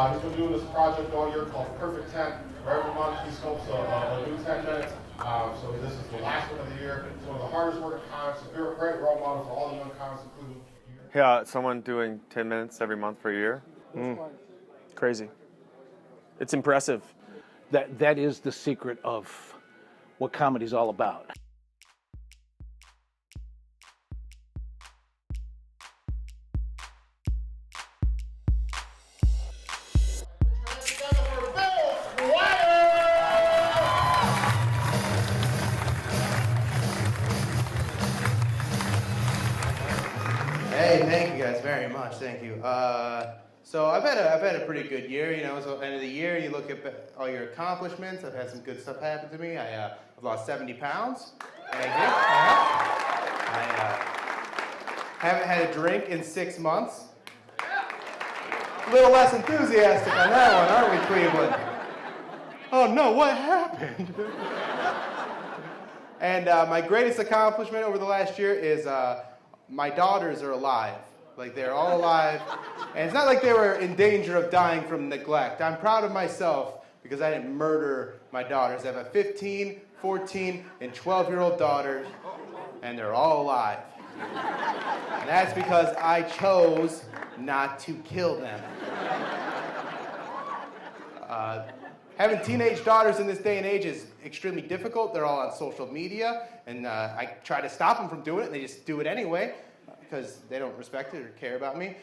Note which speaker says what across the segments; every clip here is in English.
Speaker 1: He's been doing this project all year called Perfect 10, where every month he sculpts a new 10 minutes. So this is the last one of the year. It's one of the hardest working comics. So you're a great role model for all the young comics, including you.
Speaker 2: Yeah, someone doing 10 minutes every month for a year.
Speaker 3: Crazy. It's impressive.
Speaker 4: That is the secret of what comedy's all about.
Speaker 5: Hey, thank you guys very much. Thank you. So I've had a pretty good year. You know, so end of the year, you look at all your accomplishments. I've had some good stuff happen to me. I've lost 70 pounds. Thank you. I haven't had a drink in 6 months. A little less enthusiastic on that one, aren't we, Cleveland? Oh no, what happened? And my greatest accomplishment over the last year is my daughters are alive. Like, they're all alive. And it's not like they were in danger of dying from neglect. I'm proud of myself because I didn't murder my daughters. I have a 15, 14, and 12-year-old daughters, and they're all alive. And that's because I chose not to kill them. Having teenage daughters in this day and age is extremely difficult. They're all on social media, and I try to stop them from doing it, and they just do it anyway because they don't respect it or care about me.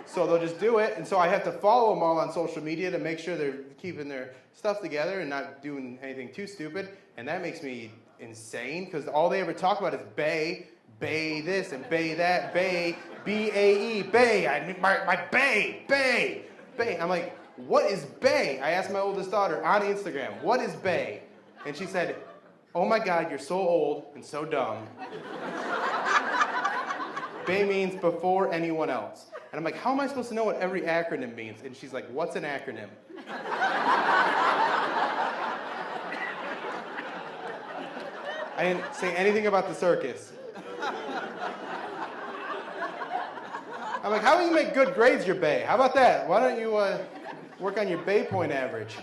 Speaker 5: So they'll just do it, and so I have to follow them all on social media to make sure they're keeping their stuff together and not doing anything too stupid, and that makes me insane because all they ever talk about is bae this and bae that, bae, B-A-E, bae, I need my bae. I'm like, what is bae? I asked my oldest daughter on Instagram, what is bae? And she said, oh my God, you're so old and so dumb. Bae means before anyone else. And I'm like, how am I supposed to know what every acronym means? And she's like, what's an acronym? I didn't say anything about the circus. I'm like, how do you make good grades your bae? How about that? Why don't you work on your bae point average?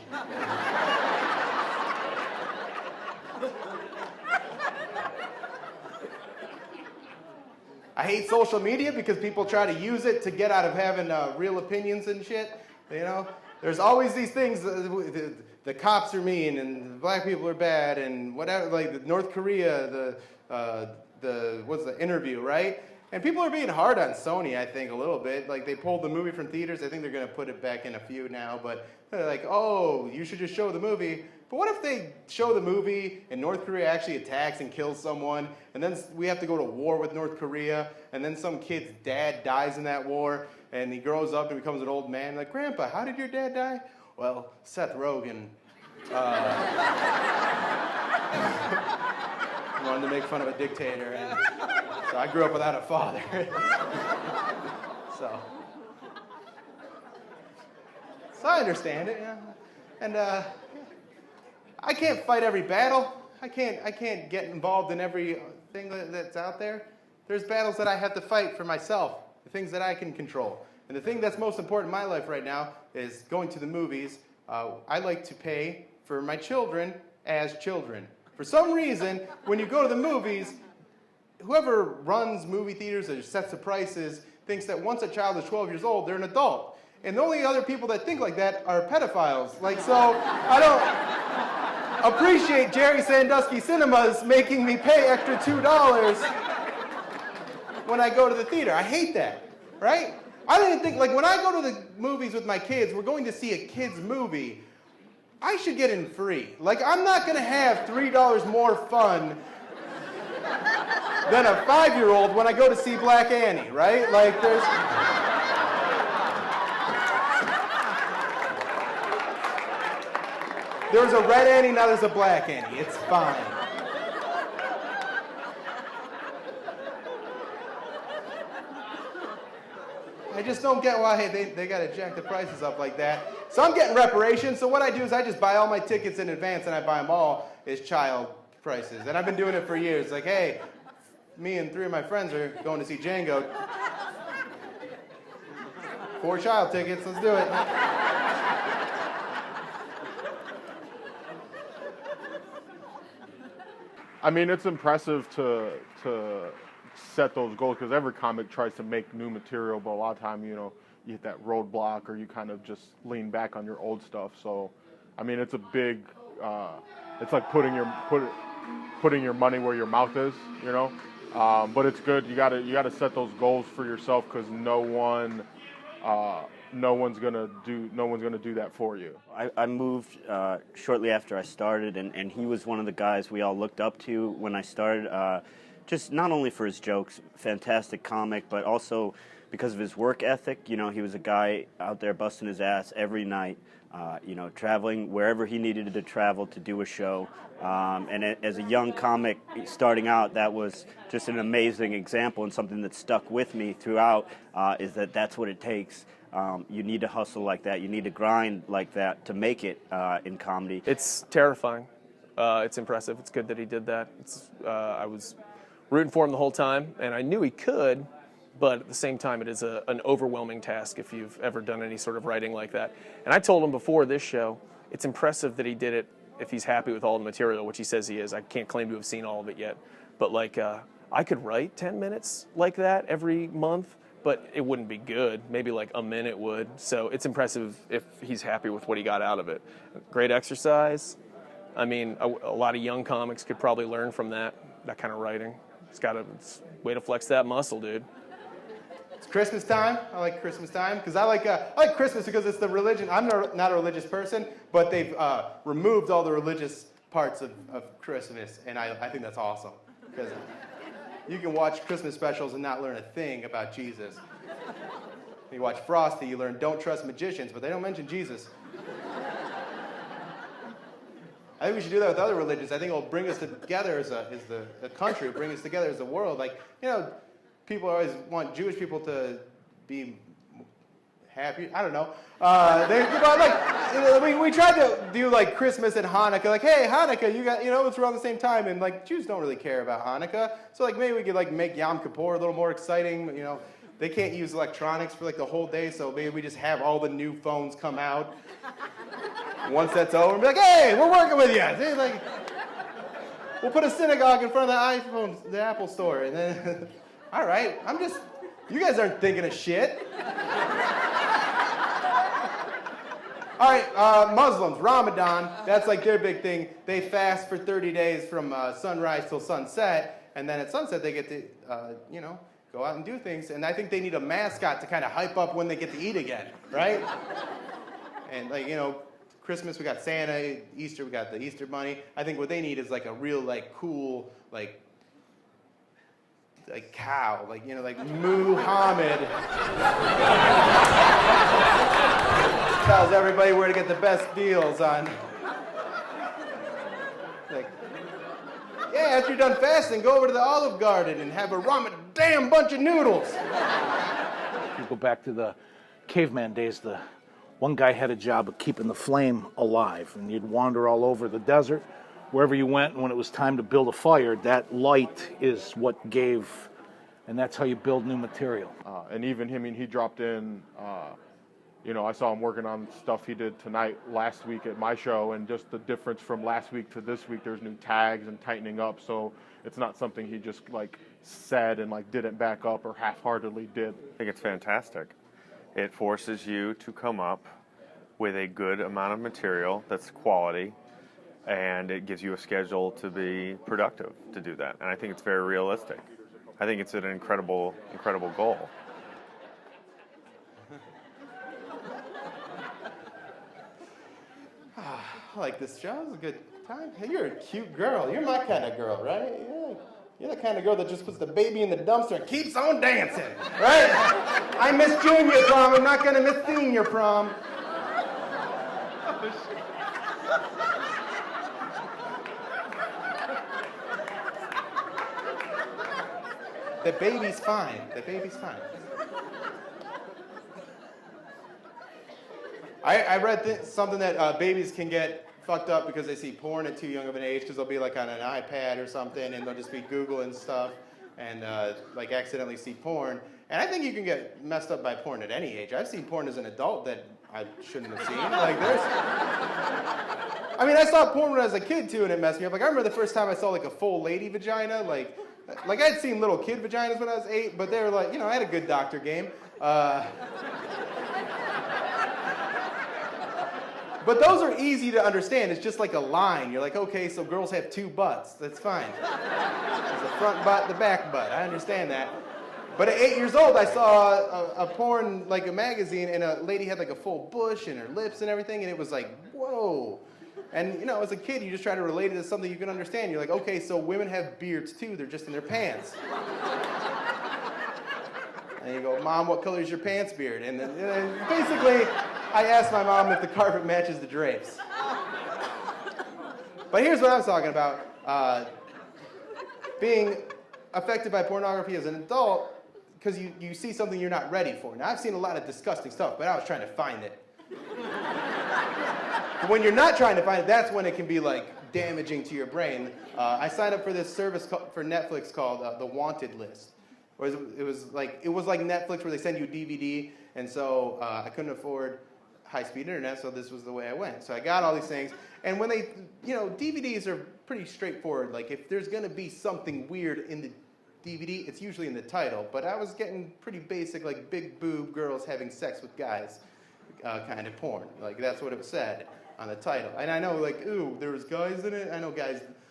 Speaker 5: I hate social media because people try to use it to get out of having real opinions and shit. You know, there's always these things. The cops are mean and black people are bad and whatever. Like North Korea, what's the interview, right? And people are being hard on Sony, I think, a little bit. Like, they pulled the movie from theaters. I think they're going to put it back in a few now. But they're like, oh, you should just show the movie. But what if they show the movie and North Korea actually attacks and kills someone, and then we have to go to war with North Korea, and then some kid's dad dies in that war, and he grows up and becomes an old man. Like, Grandpa, how did your dad die? Well, Seth Rogen wanted to make fun of a dictator, and so I grew up without a father. so I understand it, yeah. And I can't fight every battle. I can't get involved in everything that's out there. There's battles that I have to fight for myself, the things that I can control. And the thing that's most important in my life right now is going to the movies. I like to pay for my children as children. For some reason, when you go to the movies, whoever runs movie theaters or sets the prices thinks that once a child is 12 years old, they're an adult. And the only other people that think like that are pedophiles. Like, so I don't appreciate Jerry Sandusky Cinemas making me pay extra $2 when I go to the theater. I hate that, right? I don't even think, like, when I go to the movies with my kids, we're going to see a kid's movie, I should get in free. Like, I'm not going to have $3 more fun than a 5-year-old when I go to see Black Annie, right? Like, there's a red Annie, now there's a Black Annie. It's fine. I just don't get why they got to jack the prices up like that. So I'm getting reparations. So what I do is I just buy all my tickets in advance, and I buy them all as child prices. And I've been doing it for years. Like, hey, me and 3 of my friends are going to see Django. 4 child tickets, let's do it.
Speaker 6: I mean, it's impressive to set those goals because every comic tries to make new material, but a lot of time, you know, you hit that roadblock or you kind of just lean back on your old stuff. So, I mean, it's a big, it's like putting your money where your mouth is, you know. But it's good. You gotta set those goals for yourself because no one's gonna do that for you.
Speaker 7: I moved shortly after I started, and he was one of the guys we all looked up to when I started. Just not only for his jokes, fantastic comic, but also because of his work ethic. You know, he was a guy out there busting his ass every night. You know, traveling wherever he needed to travel to do a show. And as a young comic starting out, that was just an amazing example and something that stuck with me throughout. Is that's what it takes. You need to hustle like that. You need to grind like that to make it in comedy.
Speaker 3: It's terrifying. It's impressive. It's good that he did that. I was rooting for him the whole time, and I knew he could, but at the same time, it is an overwhelming task if you've ever done any sort of writing like that. And I told him before this show, it's impressive that he did it if he's happy with all the material, which he says he is. I can't claim to have seen all of it yet. But, like, I could write 10 minutes like that every month, but it wouldn't be good. Maybe like a minute would. So it's impressive if he's happy with what he got out of it. Great exercise. I mean, a lot of young comics could probably learn from that kind of writing. It's a way to flex that muscle, dude.
Speaker 5: It's Christmas time. I like Christmas time because I like Christmas because it's the religion. I'm not a religious person, but they've removed all the religious parts of Christmas, and I think that's awesome because you can watch Christmas specials and not learn a thing about Jesus. You watch Frosty, you learn don't trust magicians, but they don't mention Jesus. I think we should do that with other religions. I think it'll bring us together as a country, bring us together as a world. Like, you know, people always want Jewish people to be happy. I don't know. We tried to do like Christmas and Hanukkah. Like, hey, Hanukkah, it's around the same time, and like Jews don't really care about Hanukkah. So like maybe we could like make Yom Kippur a little more exciting. You know, they can't use electronics for like the whole day, so maybe we just have all the new phones come out. Once that's over, and be like, hey, we're working with you. See, like, we'll put a synagogue in front of the Apple store, and then, all right, you guys aren't thinking of shit. All right, Muslims, Ramadan, that's like their big thing. They fast for 30 days from sunrise till sunset, and then at sunset they get to, go out and do things. And I think they need a mascot to kind of hype up when they get to eat again, right? And like, Christmas we got Santa, Easter we got the Easter Bunny. I think what they need is like a real like cool like cow, like Muhammad. Tells everybody where to get the best deals on. Like, yeah, after you're done fasting, go over to the Olive Garden and have a damn bunch of noodles.
Speaker 4: If you go back to the caveman days, the one guy had a job of keeping the flame alive, and you'd wander all over the desert. Wherever you went, and when it was time to build a fire, that light is what gave, and that's how you build new material.
Speaker 6: And even him, he dropped in, I saw him working on stuff he did last week at my show, and just the difference from last week to this week, there's new tags and tightening up, so it's not something he just said and didn't back up or half-heartedly did.
Speaker 2: I think it's fantastic. It forces you to come up with a good amount of material that's quality, and it gives you a schedule to be productive to do that. And I think it's very realistic. I think it's an incredible, incredible goal.
Speaker 5: I like this show. It was a good time. Hey, you're a cute girl. You're my kind of girl, right? You're the kind of girl that just puts the baby in the dumpster and keeps on dancing, right? I missed junior prom. I'm not going to miss senior prom. The baby's fine. The baby's fine. I read something that babies can get fucked up because they see porn at too young of an age because they'll be on an iPad or something and they'll just be Googling stuff and accidentally see porn. And I think you can get messed up by porn at any age. I've seen porn as an adult that I shouldn't have seen. Like I mean, I saw porn when I was a kid too, and it messed me up. Like I remember the first time I saw like a full lady vagina. Like I had seen little kid vaginas when I was 8, but they were like, I had a good doctor game. But those are easy to understand. It's just like a line. You're like, okay, so girls have 2 butts. That's fine. There's the front butt, the back butt. I understand that. But at 8 years old, I saw a porn, like a magazine, and a lady had like a full bush and her lips and everything, and it was like, whoa. And, as a kid, you just try to relate it to something you can understand. You're like, okay, so women have beards too. They're just in their pants. And you go, Mom, what color is your pants beard? And then basically, I asked my mom if the carpet matches the drapes. But here's what I was talking about. Being affected by pornography as an adult, because you see something you're not ready for. Now, I've seen a lot of disgusting stuff, but I was trying to find it. But when you're not trying to find it, that's when it can be, like, damaging to your brain. I signed up for this service for Netflix called The Wanted List. It was like Netflix where they send you a DVD, and so I couldn't afford high-speed internet, so this was the way I went. So I got all these things, and when they, DVDs are pretty straightforward. Like, if there's going to be something weird in the DVD, it's usually in the title, but I was getting pretty basic, like big boob girls having sex with guys kind of porn. Like, that's what it said on the title. And I know, like, ooh, there was guys in it. I know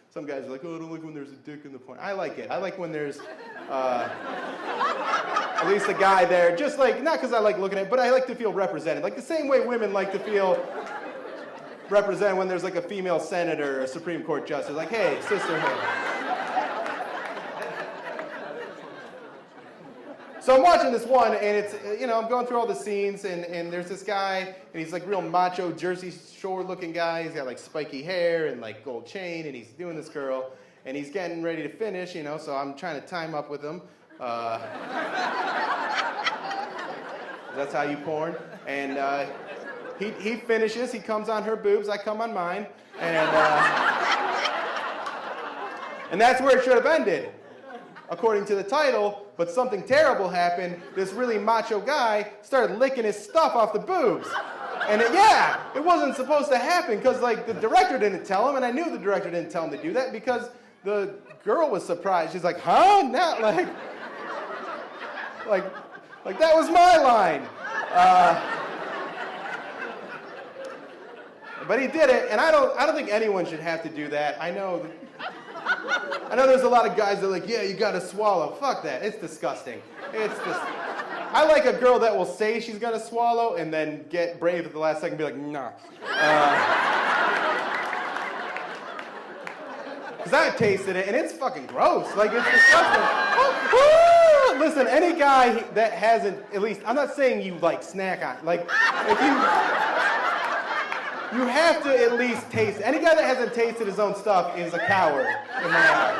Speaker 5: some guys are like, oh, I don't like when there's a dick in the porn. I like it. I like when there's at least a guy there. Just like, not because I like looking at it, but I like to feel represented. Like the same way women like to feel represented when there's like a female senator or a Supreme Court justice. Like, hey, sisterhood. So I'm watching this one, and it's, I'm going through all the scenes, and there's this guy, and he's like real macho, Jersey Shore looking guy. He's got like spiky hair and like gold chain, and he's doing this girl, and he's getting ready to finish, so I'm trying to time up with him. That's how you porn. And he finishes, he comes on her boobs, I come on mine, and that's where it should have ended, according to the title. But something terrible happened. This really macho guy started licking his stuff off the boobs. And it wasn't supposed to happen because, like, the director didn't tell him, and I knew the director didn't tell him to do that because the girl was surprised. She's like, huh? Not like that was my line. But he did it, and I don't think anyone should have to do that. I know there's a lot of guys that are like, yeah, you gotta swallow. Fuck that. It's disgusting. I like a girl that will say she's gonna swallow and then get brave at the last second and be like, nah. Because I've tasted it, and it's fucking gross. Like, it's disgusting. Listen, any guy that hasn't, at least, I'm not saying you, like, snack on. Like, if you have to at least taste. Any guy that hasn't tasted his own stuff is a coward in my eyes.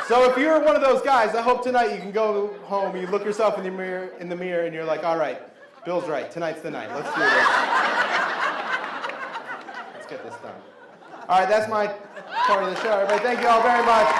Speaker 5: So if you're one of those guys, I hope tonight you can go home, you look yourself in the mirror, and you're like, all right, Bill's right. Tonight's the night. Let's do this. Let's get this done. All right, that's my part of the show. Everybody, thank you all very much.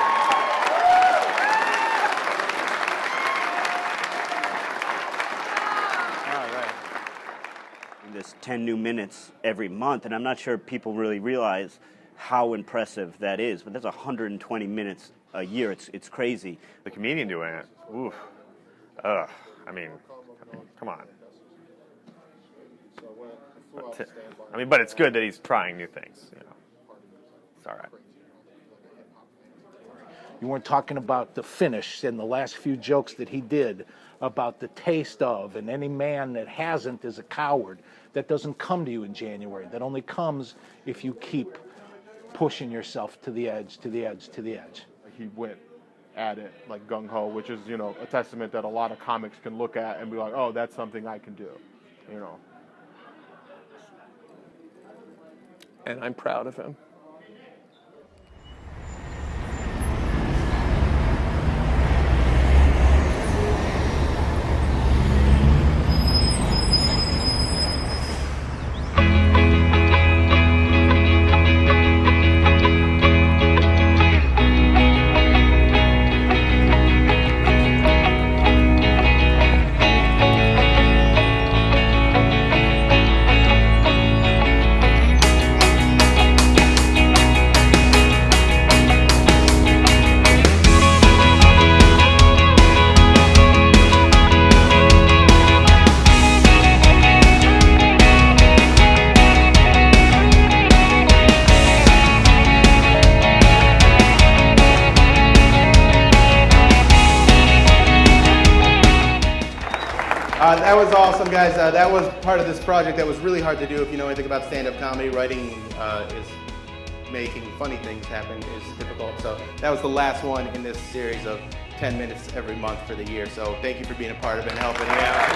Speaker 7: This 10 new minutes every month, and I'm not sure people really realize how impressive that is, but that's 120 minutes a year. It's crazy.
Speaker 2: The comedian doing it, oof. Ugh. I mean, come on. But it's good that he's trying new things. It's all right.
Speaker 4: You weren't talking about the finish and the last few jokes that he did about the taste of, and any man that hasn't is a coward. That doesn't come to you in January. That only comes if you keep pushing yourself to the edge, to the edge, to the edge.
Speaker 6: He went at it like gung-ho, which is, a testament that a lot of comics can look at and be like, oh, that's something I can do,
Speaker 3: And I'm proud of him.
Speaker 5: That was awesome, guys. That was part of this project that was really hard to do. If you know anything about stand-up comedy, writing is making funny things happen is difficult. So that was the last one in this series of 10 minutes every month for the year. So thank you for being a part of it and helping me out.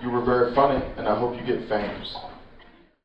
Speaker 1: You were very funny, and I hope you get famous.